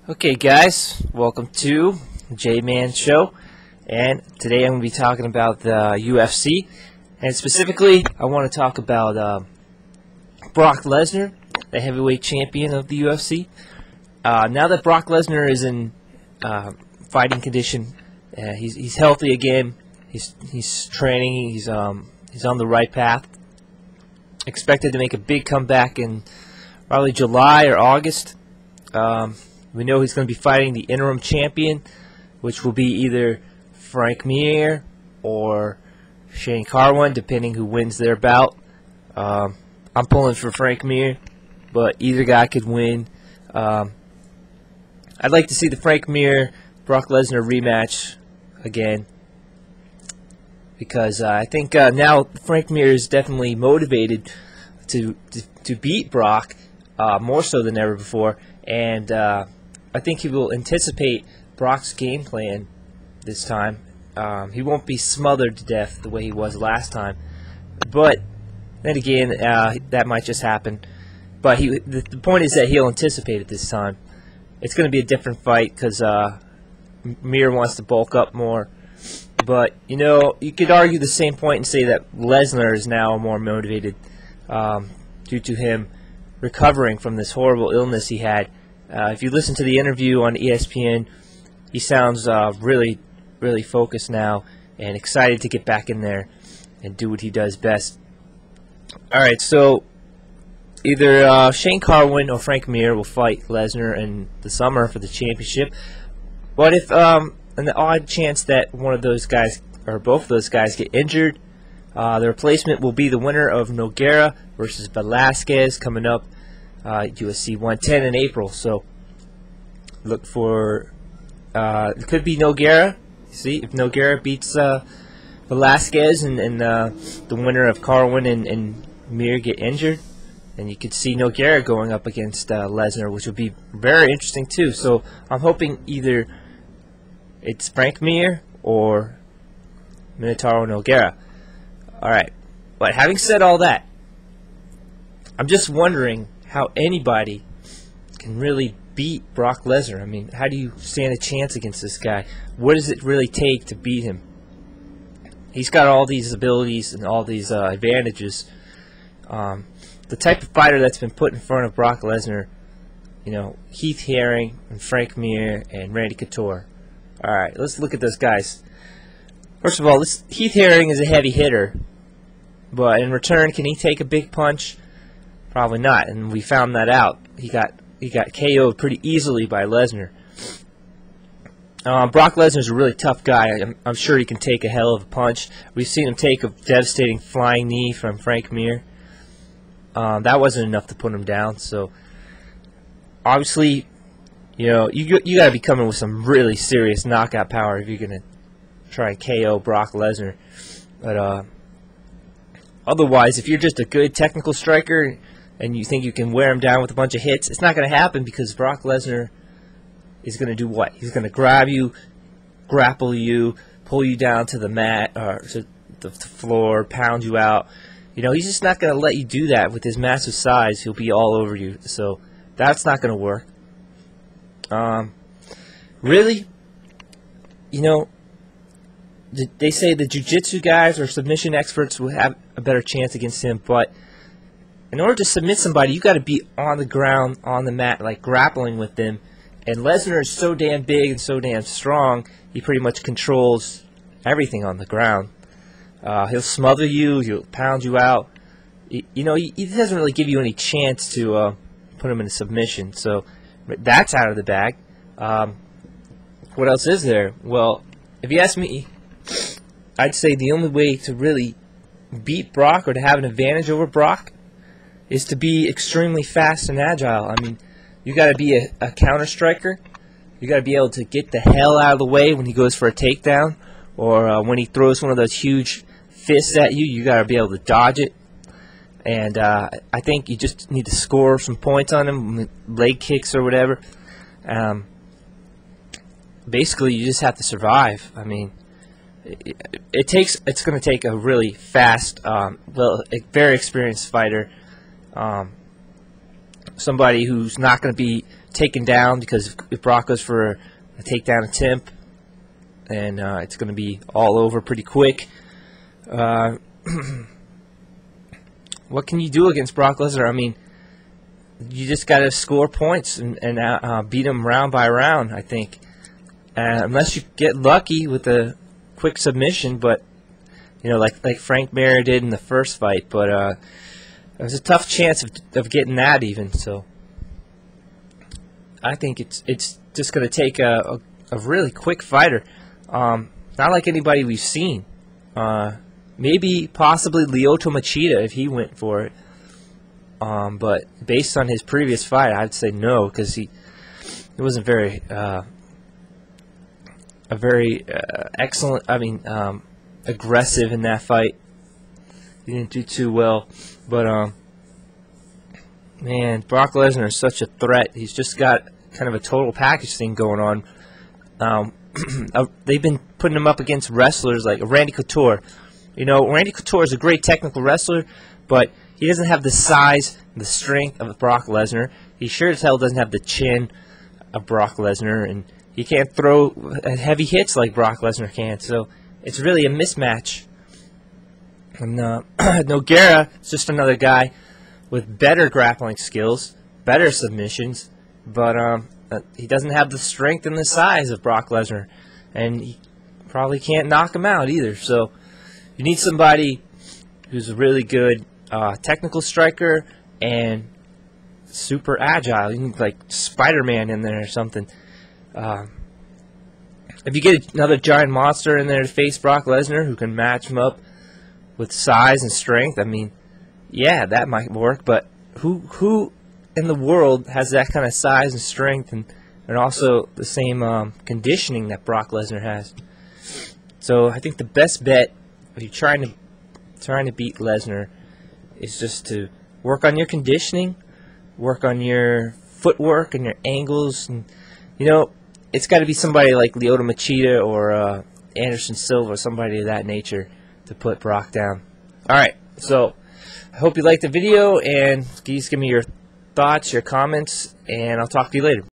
Okay guys, welcome to the J-Man Show, and today I'm going to be talking about the UFC, and specifically I want to talk about Brock Lesnar, the heavyweight champion of the UFC. Now that Brock Lesnar is in fighting condition, he's healthy again, he's training, he's on the right path, expected to make a big comeback in probably July or August. We know he's going to be fighting the interim champion, which will be either Frank Mir or Shane Carwin, depending who wins their bout. I'm pulling for Frank Mir, but either guy could win. I'd like to see the Frank Mir Brock Lesnar rematch again, because I think now Frank Mir is definitely motivated to beat Brock more so than ever before, and I think he will anticipate Brock's game plan this time. He won't be smothered to death the way he was last time. But then again, that might just happen. But the point is that he'll anticipate it this time. It's going to be a different fight because Mir wants to bulk up more. But, you know, you could argue the same point and say that Lesnar is now more motivated due to him recovering from this horrible illness he had. If you listen to the interview on ESPN, he sounds really focused now and excited to get back in there and do what he does best. Alright, so either Shane Carwin or Frank Mir will fight Lesnar in the summer for the championship. But if in the odd chance that one of those guys or both of those guys get injured, the replacement will be the winner of Nogueira versus Velasquez coming up UFC 110 in April. So look for it could be Nogueira. See if Nogueira beats Velasquez and the winner of Carwin and Mir get injured, and you could see Nogueira going up against Lesnar, which would be very interesting too. So I'm hoping either it's Frank Mir or Minotauro Nogueira. Alright, but having said all that, I'm just wondering how anybody can really beat Brock Lesnar. I mean, how do you stand a chance against this guy? What does it really take to beat him? He's got all these abilities and all these advantages. The type of fighter that's been put in front of Brock Lesnar, you know, Heath Herring and Frank Mir and Randy Couture. Alright, let's look at those guys. First of all, Heath Herring is a heavy hitter, but in return, can he take a big punch? Probably not, and we found that out. He got KO'd pretty easily by Lesnar. Brock Lesnar's a really tough guy. I'm sure he can take a hell of a punch. We've seen him take a devastating flying knee from Frank Mir. That wasn't enough to put him down. So obviously, you know, you got to be coming with some really serious knockout power if you're gonna try and KO Brock Lesnar. But otherwise, if you're just a good technical striker and you think you can wear him down with a bunch of hits, it's not going to happen, because Brock Lesnar is going to do what? He's going to grab you, grapple you, pull you down to the mat or to the floor, pound you out. You know, he's just not going to let you do that with his massive size. He'll be all over you. So that's not going to work. Really, you know, they say the jiu-jitsu guys or submission experts will have a better chance against him, but in order to submit somebody, you got to be on the ground, on the mat, like grappling with them. And Lesnar is so damn big and so damn strong, he pretty much controls everything on the ground. He'll smother you, he'll pound you out. You know, he doesn't really give you any chance to put him in a submission. So that's out of the bag. What else is there? Well, if you ask me, I'd say the only way to really beat Brock or to have an advantage over Brock is to be extremely fast and agile. I mean, you got to be a counter striker. You got to be able to get the hell out of the way when he goes for a takedown, or when he throws one of those huge fists at you. You got to be able to dodge it. And I think you just need to score some points on him, leg kicks or whatever. Basically, you just have to survive. I mean, it's going to take a really fast, well, a very experienced fighter somebody who's not going to be taken down, because if Brock goes for a takedown attempt, and it's going to be all over pretty quick. What can you do against Brock Lesnar? I mean, you just got to score points and beat him round by round, I think. Unless you get lucky with a quick submission, but you know, like Frank Mir did in the first fight. But there's a tough chance of getting that even. So I think it's just going to take a really quick fighter. Not like anybody we've seen. Maybe possibly Lyoto Machida if he went for it. But based on his previous fight, I'd say no, because he wasn't very excellent. I mean, aggressive in that fight. He didn't do too well. But man, Brock Lesnar is such a threat. He's just got kind of a total package thing going on. They've been putting him up against wrestlers like Randy Couture. You know, Randy Couture is a great technical wrestler, but he doesn't have the size, the strength of Brock Lesnar. He sure as hell doesn't have the chin of Brock Lesnar, and he can't throw heavy hits like Brock Lesnar can. So it's really a mismatch. And Nogueira is just another guy with better grappling skills, better submissions, but he doesn't have the strength and the size of Brock Lesnar, and he probably can't knock him out either. So you need somebody who's a really good technical striker and super agile. You need like Spider-Man in there or something. If you get another giant monster in there to face Brock Lesnar who can match him up with size and strength, I mean, yeah, that might work. But who in the world has that kind of size and strength and also the same conditioning that Brock Lesnar has? So I think the best bet if you're trying to beat Lesnar is just to work on your conditioning, work on your footwork and your angles, and you know, it's got to be somebody like Lyoto Machida or Anderson Silva, somebody of that nature, to put Brock down. All right, so I hope you liked the video, and please give me your thoughts, your comments, and I'll talk to you later.